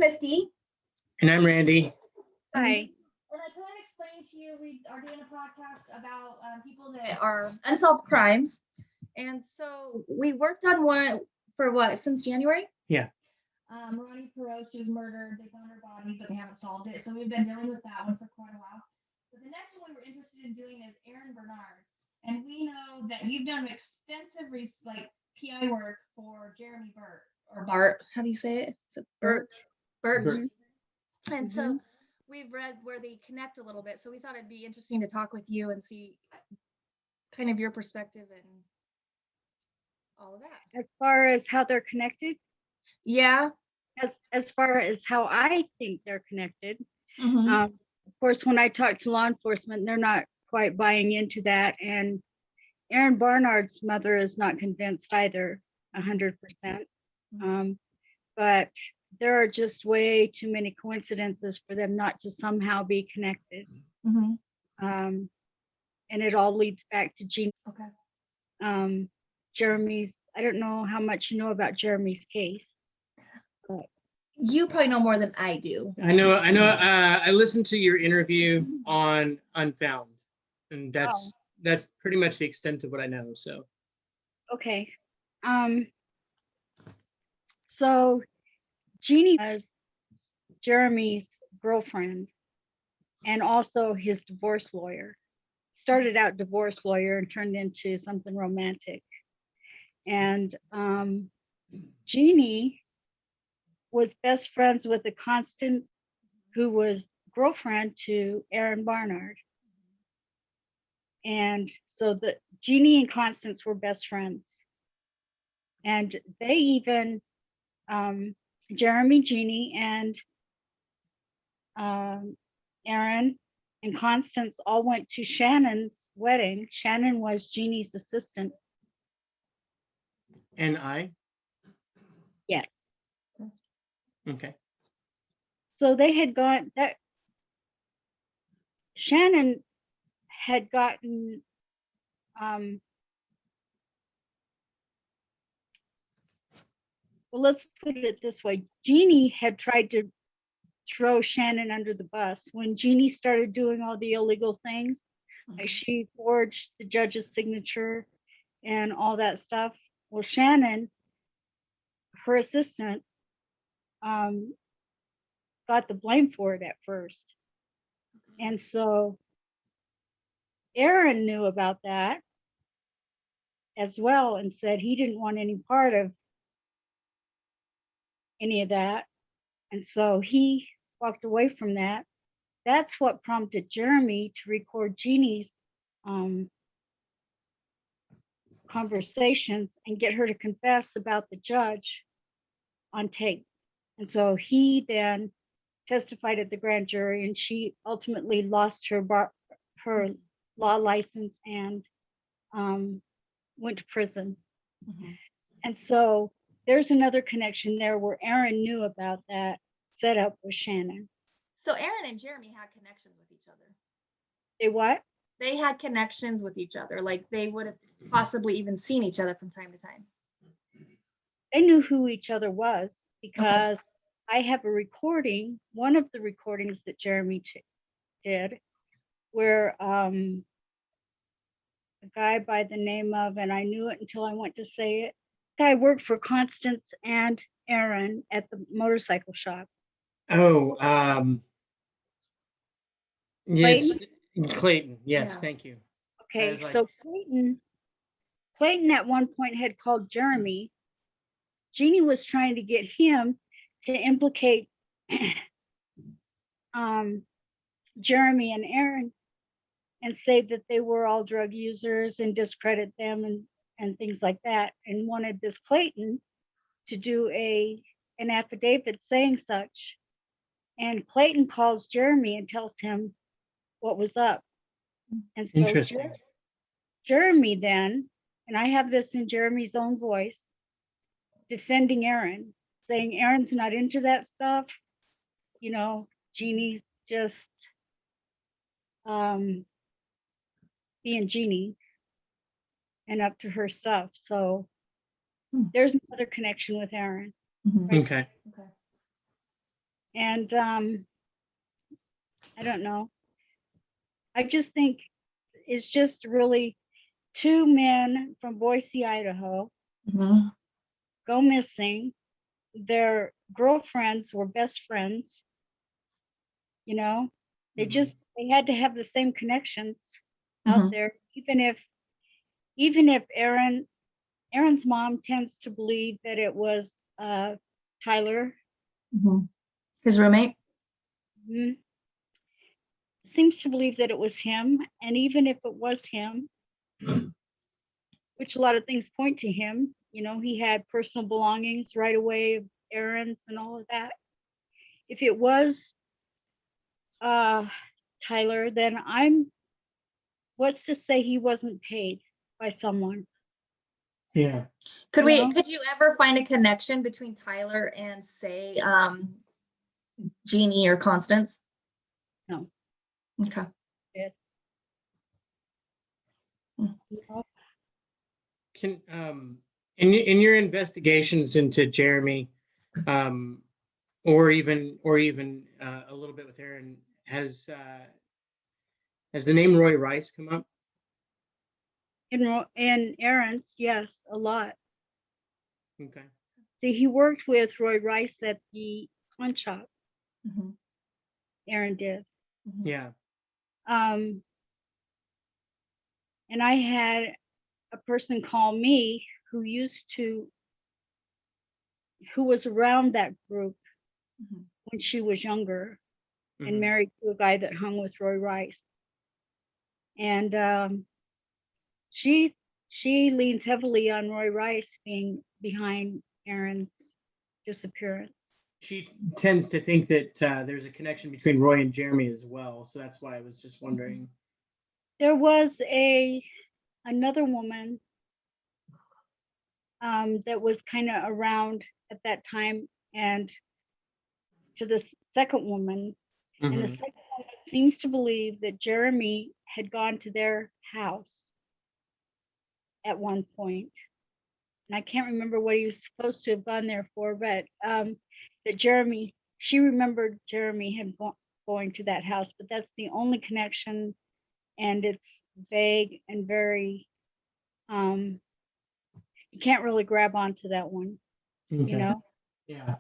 Misty. And I'm Randy. Hi. And I kind of explained to you, we are doing a podcast about people that are unsolved crimes. And so we worked on one for since January? Yeah. Ronnie Perosh was murdered. They found her body, but they haven't solved it. So we've been dealing with that one for quite a while. But the next one we were interested in doing is Ahren Barnard. And we know that you've done extensive PI work for Jeramy Burt or Bart. How do you say it? It's a Burt. Burt. Mm-hmm. And so we've read where they connect a little bit. So we thought it'd be interesting to talk with you and see kind of your perspective and all of that. As far as how they're connected? Yeah. As far as how I think they're connected. Mm-hmm. Of course, when I talk to law enforcement, they're not quite buying into that. And Ahren Barnard's mother is not convinced either, 100%. But there are just way too many coincidences for them not to somehow be connected. Mm-hmm. And it all leads back to Jeannie. Okay. Jeramy's, I don't know how much you know about Jeramy's case. But you probably know more than I do. I know. I listened to your interview on Unfound, and that's pretty much the extent of what I know. So. Okay. So Jeannie was Jeramy's girlfriend and also his divorce lawyer. Started out divorce lawyer and turned into something romantic. And Jeannie was best friends with a Constance, who was girlfriend to Ahren Barnard. And so Jeannie and Constance were best friends. And they even, Jeramy, Jeannie, and Ahren and Constance all went to Shannon's wedding. Shannon was Jeannie's assistant. And I? Yes. Okay. So they had gone, Shannon had gotten, well, let's put it this way. Jeannie had tried to throw Shannon under the bus when Jeannie started doing all the illegal things. Like she forged the judge's signature and all that stuff. Well, Shannon, her assistant, got the blame for it at first. And so Ahren knew about that as well and said he didn't want any part of any of that. And so he walked away from that. That's what prompted Jeramy to record Jeannie's conversations and get her to confess about the judge on tape. And so he then testified at the grand jury, and she ultimately lost her law license and went to prison. Mm-hmm. And so there's another connection there where Ahren knew about that setup with Shannon. So Ahren and Jeramy had connections with each other. They what? They had connections with each other. Like they would have possibly even seen each other from time to time. They knew who each other was because I have a recording, one of the recordings that Jeramy did, where a guy by the name of, and I knew it until I went to say it, guy worked for Constance and Ahren at the motorcycle shop. Oh, yes, Clayton. Yes, yeah. Thank you. Okay, so Clayton at one point had called Jeramy. Jeannie was trying to get him to implicate Jeramy and Ahren and say that they were all drug users and discredit them and things like that, and wanted this Clayton to do an affidavit saying such. And Clayton calls Jeramy and tells him what was up. And so Jeramy then, and I have this in Jeramy's own voice, defending Ahren, saying Aaron's not into that stuff. You know, Jeannie's just being Jeannie and up to her stuff. So there's another connection with Ahren. Okay. And I don't know. I just think it's just really two men from Boise, Idaho, Mhm. go missing. Their girlfriends were best friends. You know, they Mhm. they had to have the same connections out Mhm. there, even if Aaron's mom tends to believe that it was Tyler. Mhm. His roommate. Mhm. Seems to believe that it was him, and even if it was him, which a lot of things point to him, he had personal belongings right away of Aaron's and all of that. If it was Tyler, then what's to say he wasn't paid by someone? Yeah. Could You know? could you ever find a connection between Tyler and say Jeannie or Constance? No. Okay. You know? Can in your investigations into Jeramy, or even a little bit with Ahren, has the name Roy Rice come up? In Aaron's, yes, a lot. Okay. See, he worked with Roy Rice at the pawn shop. Mhm. Ahren did. Mhm. Yeah. And I had a person call me who was around that group Mhm. when she was younger and Mhm. married to a guy that hung with Roy Rice. And she leans heavily on Roy Rice being behind Aaron's disappearance. She tends to think that there's a connection between Roy and Jeramy as well, so that's why I was just wondering. There was another woman that was kind of around at that time, and to the second woman. And the Mhm. second woman seems to believe that Jeramy had gone to their house at one point. And I can't remember what he was supposed to have gone there for, but that she remembered Jeramy had going to that house, but that's the only connection, and it's vague and very, you can't really grab onto that one, Okay. Yeah.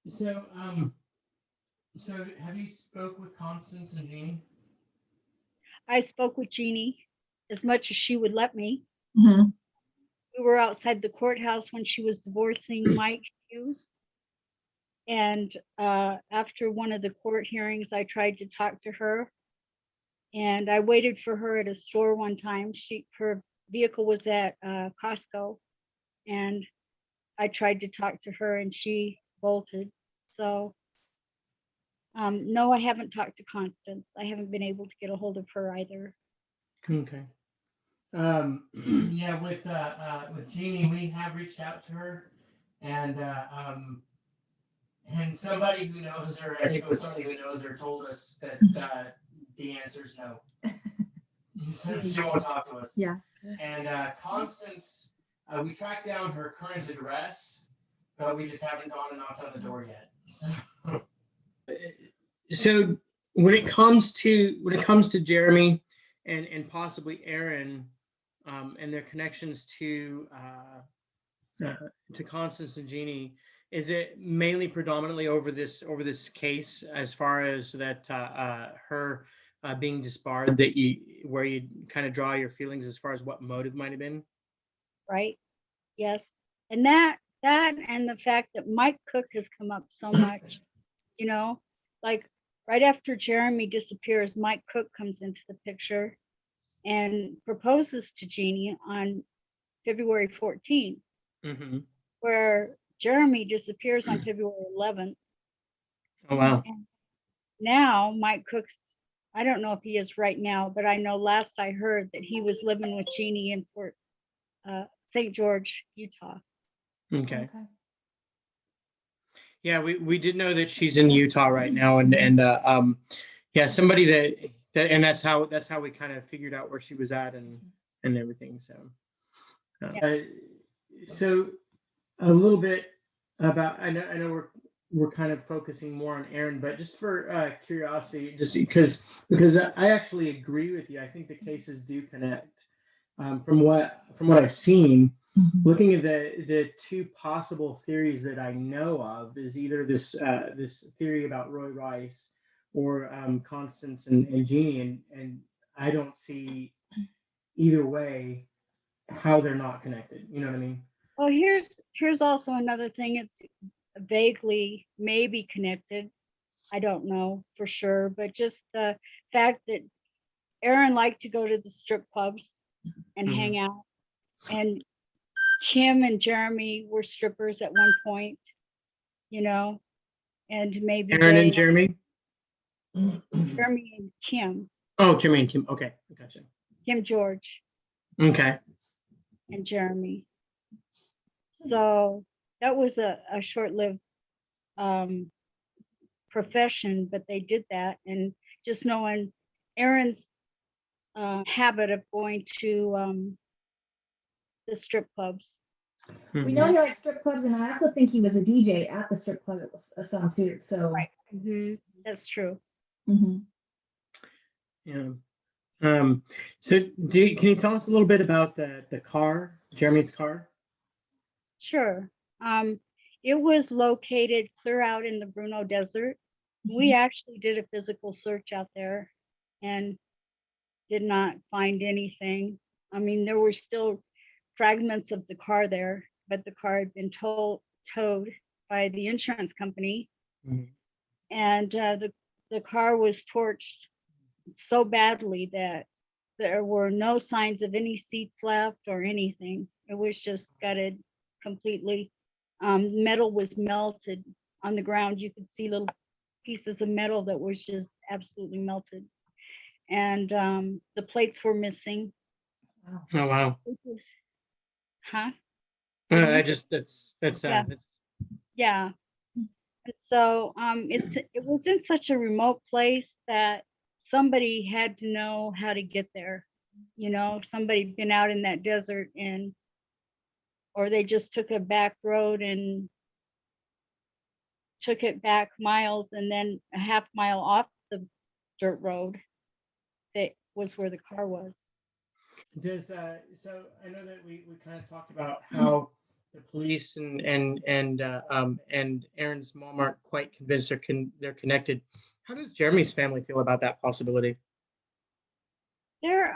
So so have you spoke with Constance and Jeannie? I spoke with Jeannie as much as she would let me. Mhm. We were outside the courthouse when she was divorcing Mike Hughes. And after one of the court hearings, I tried to talk to her. And I waited for her at a store one time. Her vehicle was at Costco. And I tried to talk to her and she bolted. So no, I haven't talked to Constance. I haven't been able to get a hold of her either. Okay. Yeah, with Jeannie, we have reached out to her, and somebody who knows her, I think it was somebody who knows her, told us that the answer is no. She won't talk to us. Yeah. And Constance, we tracked down her current address, but we just haven't gone and knocked on the door yet. So when it comes to Jeramy and possibly Ahren, and their connections to Constance and Jeannie, is it mainly predominantly over this case, as far as that her being disbarred, where you kind of draw your feelings as far as what motive might have been? Right? Yes. And that and the fact that Mike Cook has come up so much, like right after Jeramy disappears, Mike Cook comes into the picture and proposes to Jeannie on February 14th, Mm-hmm. where Jeramy disappears on February 11th. Oh, wow. And now Mike Cook's, I don't know if he is right now, but I know last I heard that he was living with Jeannie in St. George, Utah. Okay. Yeah, we did know that she's in Utah right now, and yeah, somebody that and that's how we kind of figured out where she was at and everything. So so a little bit about, I know we're we're kind of focusing more on Ahren, but just for curiosity, just because I actually agree with you. I think the cases do connect. From what I've seen, looking at the two possible theories that I know of is either this theory about Roy Rice or Constance and Jeannie, and I don't see either way how they're not connected. You know what I mean? Well, here's also another thing. It's vaguely maybe connected. I don't know for sure, but just the fact that Ahren liked to go to the strip clubs and Mhm. hang out, and Kim and Jeramy were strippers at one point, you know, and maybe Ahren and they, Jeremy. Jeremy and Kim, Oh, Jeremy and Kim. Okay, gotcha. Kim George Okay. and Jeremy. So that was a short-lived profession, but they did that. And just knowing Aaron's habit of going to the strip clubs. We know he likes strip clubs, and I also think he was a DJ at the strip club at some too. So Right. That's true. Yeah. So can you tell us a little bit about the car, Jeremy's car? Sure. It was located clear out in the Bruno Desert. We actually did a physical search out there and did not find anything. I mean, there were still fragments of the car there, but the car had been towed by the insurance company. And the car was torched so badly that there were no signs of any seats left or anything. It was just gutted completely. Metal was melted on the ground. You could see little pieces of metal that was just absolutely melted. And the plates were missing. Oh wow. Huh? I just that's Yeah. Yeah. And so it was in such a remote place that somebody had to know how to get there. You know, somebody been out in that desert and or they just took a back road and took it back miles and then a half mile off the dirt road that was where the car was. Does so I know that we kind of talked about how the police and Aaron's mom aren't quite convinced they're connected. How does Jeremy's family feel about that possibility? They're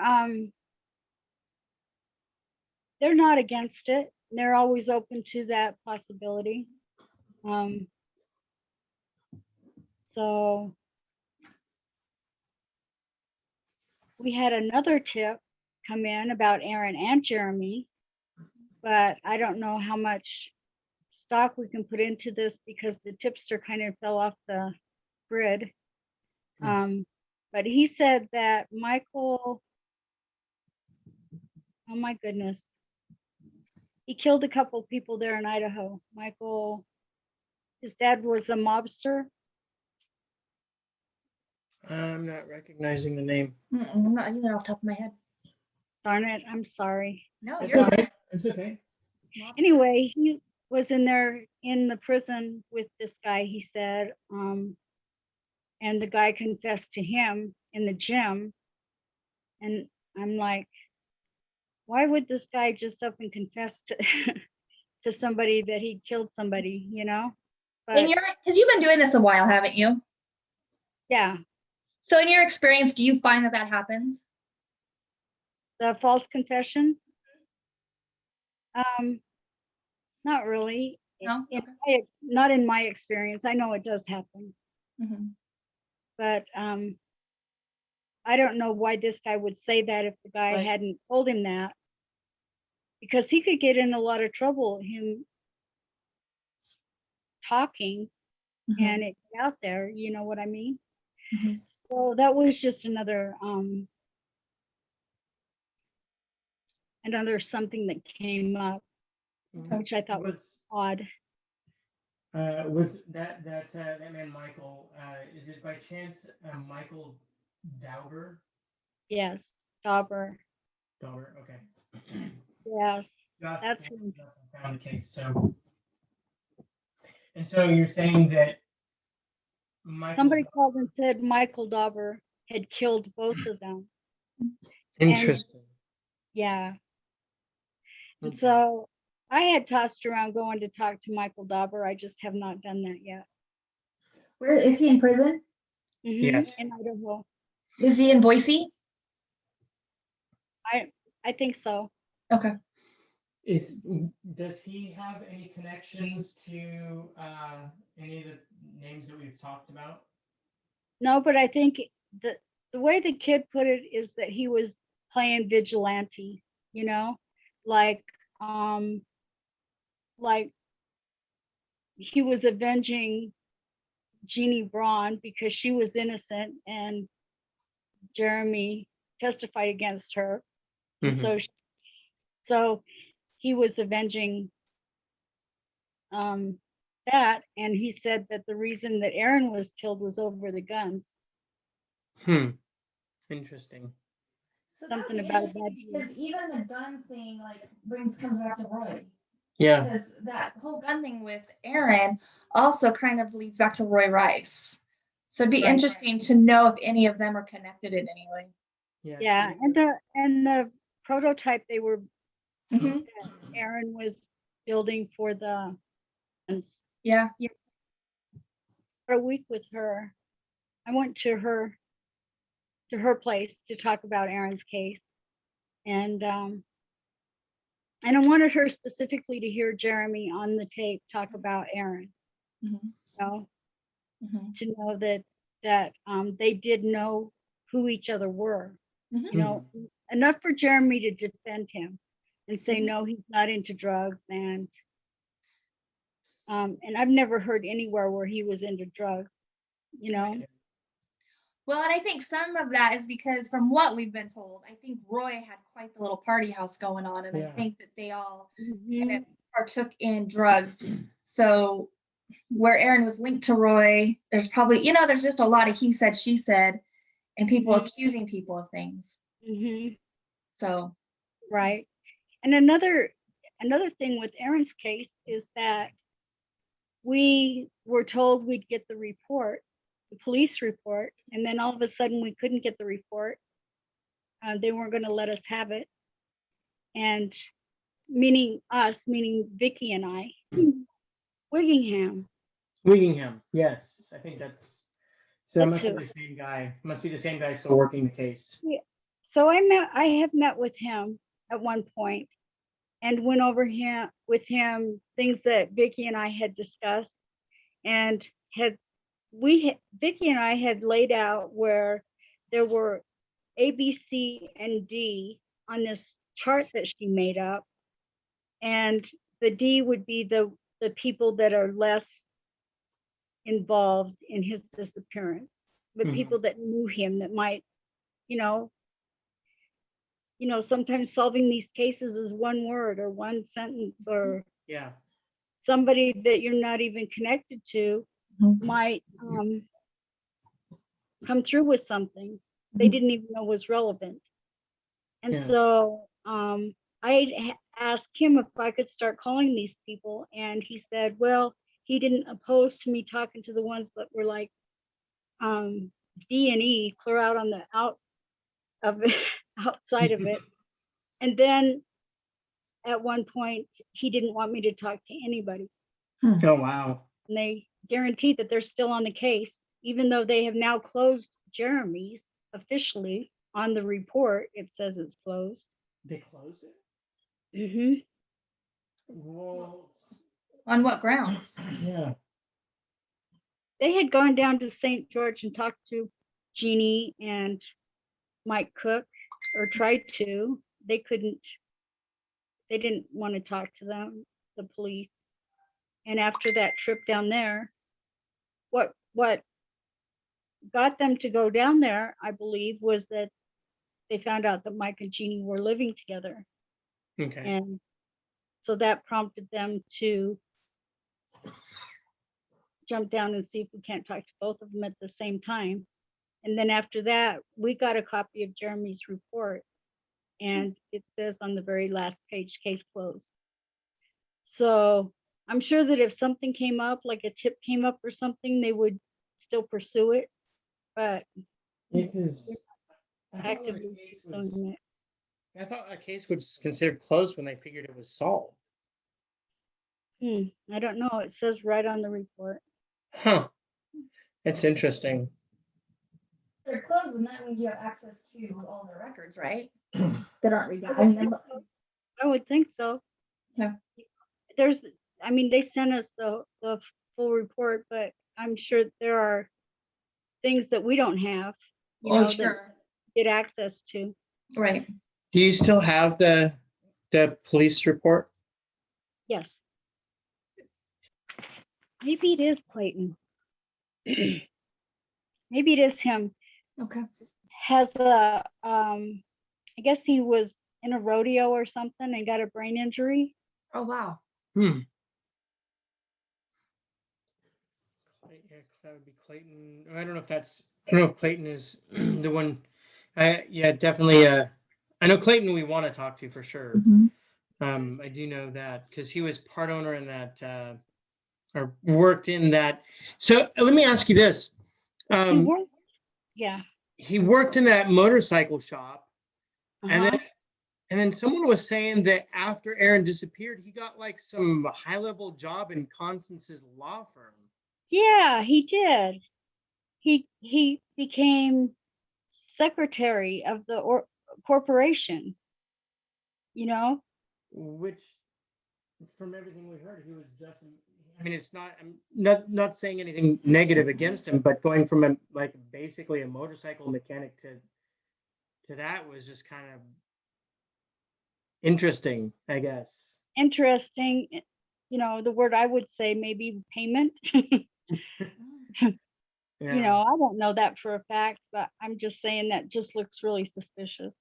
not against it. They're always open to that possibility. So we had another tip come in about Ahren and Jeramy, but I don't know how much stock we can put into this because the tipster kind of fell off the grid. But he said that Michael, oh my goodness, he killed a couple people there in Idaho. Michael, his dad was a mobster. I'm not recognizing the name. I'm not either off the top of my head. Darn it, I'm sorry. No, It's you're okay. It's okay. Anyway, he was in there in the prison with this guy, he said, and the guy confessed to him in the gym. And I'm like, why would this guy just up and confess to to somebody that he killed somebody, you know? But because you've been doing this a while, haven't you? yeah, So in your experience, do you find that happens? the false confessions, not really. No? Not in my experience. I know it does happen, but I don't know why this guy would say that if the guy Right. hadn't told him that, because he could get in a lot of trouble, him talking and it got out there, you know what I mean? So that was just another something that came up, which I thought was odd. Was that man Michael? Is it by chance Michael Dauber? Yes, Dauber. Dauber. Okay. Yes, Just that's him. found the case. So And so you're saying that Michael. Somebody called and said Michael Dauber had killed both of them. Interesting. Yeah. And Okay. so I had tossed around going to talk to Michael Dauber. I just have not done that yet. Where is he in prison? Yes. In Idaho. Is he in Boise? I think so. Okay. Does he have any connections to any of the names that we've talked about? No, but I think the way the kid put it is that he was playing vigilante, you know, like he was avenging Jeannie Braun because she was innocent and Jeramy testified against her. And so he was avenging that, and he said that the reason that Ahren was killed was over the guns. Interesting. So that would Something be about a interesting bad deal. because even the gun thing like comes back to Roy. Yeah. Because that Whole gun thing with Ahren also kind of leads back to Roy Rice. So it'd be Right. interesting to know if any of them are connected in any way. Yeah, and the prototype they were Mhm. Ahren was building for the Yeah. for a week with her. I went to her place to talk about Aaron's case, and I wanted her specifically to hear Jeramy on the tape talk about Ahren. Mhm. You know, Mhm. to know that they did know who each other were. Mhm. You know, enough for Jeramy to defend him and say Mhm. no, he's not into drugs, and I've never heard anywhere where he was into drugs. You know. Well, and I think some of that is because from what we've been told, I think Roy had quite the little party house going on, and I think that they all kind of partook in drugs. So where Ahren was linked to Roy, there's probably, there's just a lot of he said, she said, and people accusing people of things. So Right. And another thing with Aaron's case is that we were told we'd get the report, the police report, and then all of a sudden we couldn't get the report. They weren't going to let us have it. And meaning Vicky and I, Wiggingham. Yes. I think that's so. It must be the same guy. Must be the same guy still working the case. Yeah. So I have met with him at one point and went over with him things that Vicky and I had discussed, and Vicky and I had laid out where there were A, B, C, and D on this chart that she made up, and the D would be the people that are less involved in his disappearance, the people that knew him that might, sometimes solving these cases is one word or one sentence, or somebody that you're not even connected to might come through with something they didn't even know was relevant. And so I asked him if I could start calling these people, and he said, well, he didn't oppose to me talking to the ones that were like D and E, clear out on the outside of it. And then at one point, he didn't want me to talk to anybody. Oh, wow. And they guaranteed that they're still on the case, even though they have now closed Jeramy's officially on the report. It says it's closed. They closed it? Well, on what grounds? Yeah. They had gone down to St. George and talked to Jeannie and Mike Cook, or tried to. They didn't want to talk to them, the police. And after that trip down there, what got them to go down there, I believe, was that they found out that Mike and Jeannie were living together. Okay. And so that prompted them to jump down and see if we can't talk to both of them at the same time. And then after that, we got a copy of Jeramy's report, and it says on the very last page, case closed. So I'm sure that if something came up, like a tip came up or something, they would still pursue it, but Because actively pursuing it. I thought a case was considered closed when they figured it was solved. I don't know. It says right on the report. Huh. It's interesting. They're closed, and that means you have access to all their records. Records, right? That aren't I redacted. would think so. I would think so. Yeah. I mean, they sent us the full report, but I'm sure there are things that we don't have, Oh, that sure. get access to. Right. Do you still have the police report? Yes. Maybe it is Clayton. Maybe it is him. Okay. Has a I guess he was in a rodeo or something and got a brain injury. Oh, wow. Yeah, that would be Clayton. I don't know if Clayton is the one. Yeah, definitely. I know Clayton we want to talk to for sure. I do know that because he was part owner in that, or worked in that. So let me ask you this. Yeah. He worked in that motorcycle shop, Uh-huh. and then someone was saying that after Ahren disappeared, he got like some high-level job in Constance's law firm. Yeah, he did. He became secretary of the corporation. Which, from everything we heard, he was just. I mean, it's not. I'm not saying anything negative against him, but going from basically a motorcycle mechanic to that was just kind of interesting, I guess. Interesting. The word I would say maybe payment. Yeah. I don't know that for a fact, but I'm just saying that just looks really suspicious.